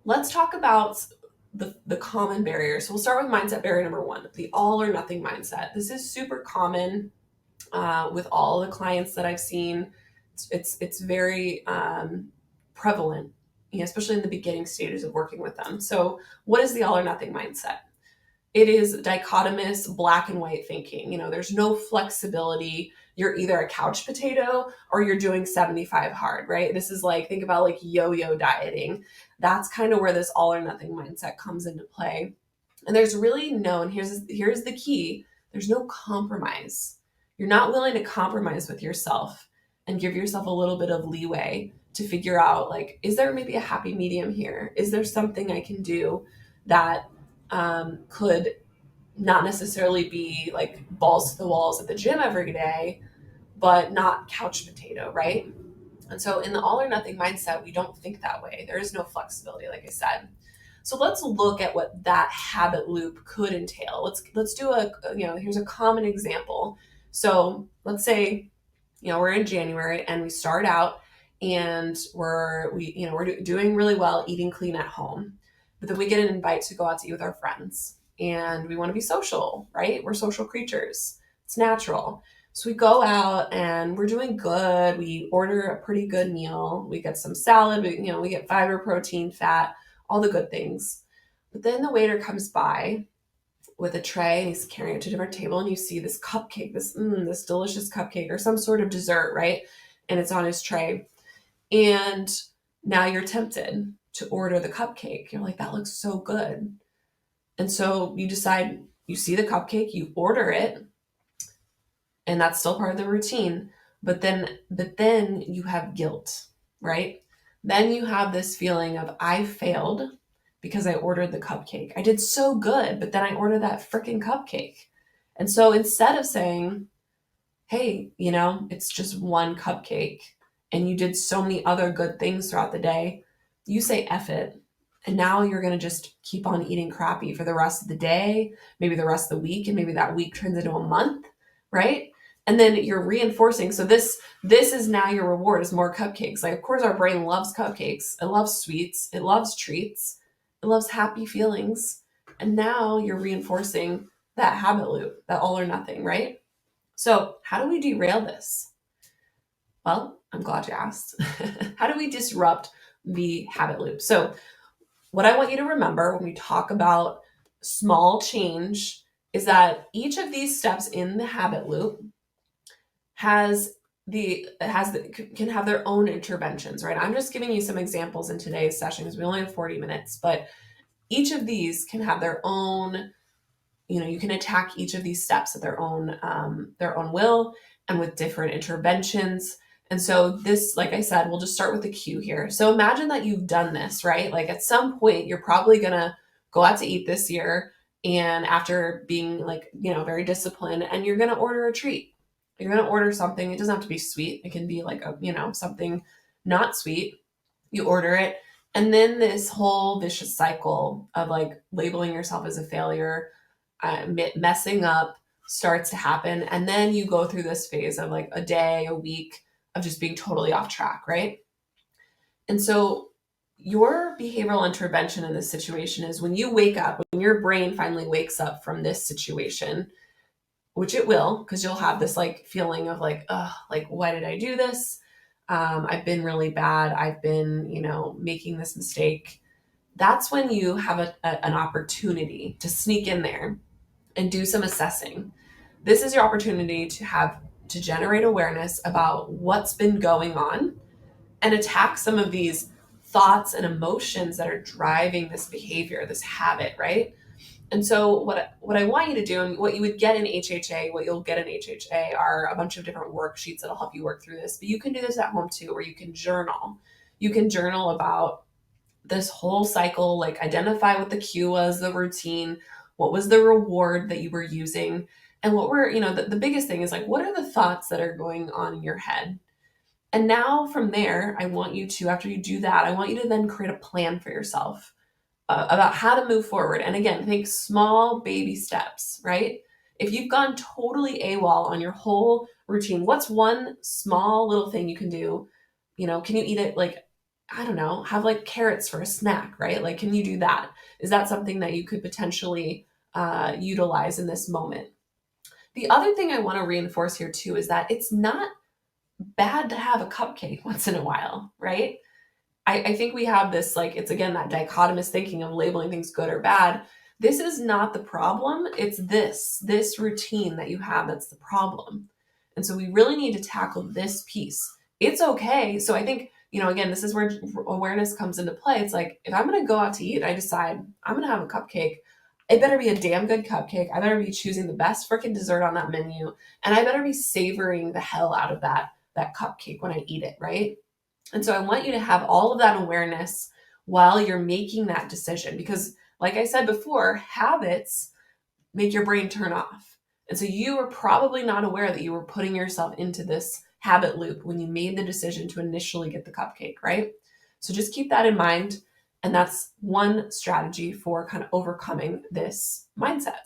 Let's talk about the common barriers. So we'll start with mindset barrier number one, the all or nothing mindset. This is super common with all the clients that I've seen. It's very prevalent, especially in the beginning stages of working with them. So what is the all or nothing mindset? It is dichotomous black and white thinking. There's no flexibility. You're either a couch potato or you're doing 75 hard, right? This is like, think about like yo-yo dieting. That's kind of where this all or nothing mindset comes into play. And there's really no, and here's the key, there's no compromise. You're not willing to compromise with yourself and give yourself a little bit of leeway to figure out, like, is there maybe a happy medium here? Is there something I can do that could not necessarily be like balls to the walls at the gym every day, but not couch potato, right? And so in the all or nothing mindset, we don't think that way. There is no flexibility, like I said. So let's look at what that habit loop could entail. Let's do here's a common example. So let's say, we're in January and we start out and we're doing really well eating clean at home. But then we get an invite to go out to eat with our friends and we want to be social, right? We're social creatures. It's natural. So we go out and we're doing good. We order a pretty good meal. We get some salad, we get fiber, protein, fat, all the good things. But then the waiter comes by with a tray and he's carrying it to a different table and you see this cupcake, this delicious cupcake or some sort of dessert, right? And it's on his tray. And now you're tempted to order the cupcake. You're like, that looks so good. And so you decide, you see the cupcake, you order it, and that's still part of the routine. But then you have guilt, right? Then you have this feeling of I failed because I ordered the cupcake. I did so good, but then I ordered that freaking cupcake. And so instead of saying, hey, it's just one cupcake and you did so many other good things throughout the day, you say F it. And now you're going to just keep on eating crappy for the rest of the day, maybe the rest of the week, and maybe that week turns into a month, right? And then you're reinforcing. So this is now your reward is more cupcakes. Like, of course, our brain loves cupcakes. It loves sweets. It loves treats. It loves happy feelings. And now you're reinforcing that habit loop, that all or nothing, right? So how do we derail this? Well, I'm glad you asked. How do we disrupt the habit loop? So what I want you to remember when we talk about small change is that each of these steps in the habit loop can have their own interventions, right? I'm just giving you some examples in today's session because we only have 40 minutes, but each of these can have their own, you can attack each of these steps at their own will and with different interventions. And so this, like I said, we'll just start with the cue here. So imagine that you've done this, right? Like at some point, you're probably going to go out to eat this year. And after being like, very disciplined, and you're going to order a treat. You're going to order something. It doesn't have to be sweet. It can be like something not sweet. You order it. And then this whole vicious cycle of like labeling yourself as a failure, messing up starts to happen. And then you go through this phase of like a day, a week of just being totally off track, right? And so your behavioral intervention in this situation is when you wake up, when your brain finally wakes up from this situation, which it will, because you'll have this like feeling of like, like, why did I do this? I've been really bad. I've been, making this mistake. That's when you have an opportunity to sneak in there and do some assessing. This is your opportunity to generate awareness about what's been going on and attack some of these thoughts and emotions that are driving this behavior, this habit, right? And so what I want you to do, and what you would get in HHA, what you'll get in HHA are a bunch of different worksheets that'll help you work through this. But you can do this at home too, where you can journal. You can journal about this whole cycle, like identify what the cue was, the routine, what was the reward that you were using, and what were, the biggest thing is like, what are the thoughts that are going on in your head? And now from there, I want you to, after you do that, I want you to then create a plan for yourself about how to move forward. And again, think small baby steps, right? If you've gone totally AWOL on your whole routine, what's one small little thing you can do? Can you eat it like I don't know, have like carrots for a snack, right? Like, can you do that? Is that something that you could potentially utilize in this moment? The other thing I want to reinforce here too is that it's not bad to have a cupcake once in a while, right? I think we have this, like, it's again that dichotomous thinking of labeling things good or bad. This is not the problem. It's this routine that you have that's the problem. And so we really need to tackle this piece. It's okay. So I think, again, this is where awareness comes into play. It's like, if I'm going to go out to eat and I decide I'm going to have a cupcake, it better be a damn good cupcake. I better be choosing the best freaking dessert on that menu. And I better be savoring the hell out of that cupcake when I eat it, right? And so I want you to have all of that awareness while you're making that decision, because like I said before, habits make your brain turn off. And so you were probably not aware that you were putting yourself into this habit loop when you made the decision to initially get the cupcake, right? So just keep that in mind. And that's one strategy for kind of overcoming this mindset.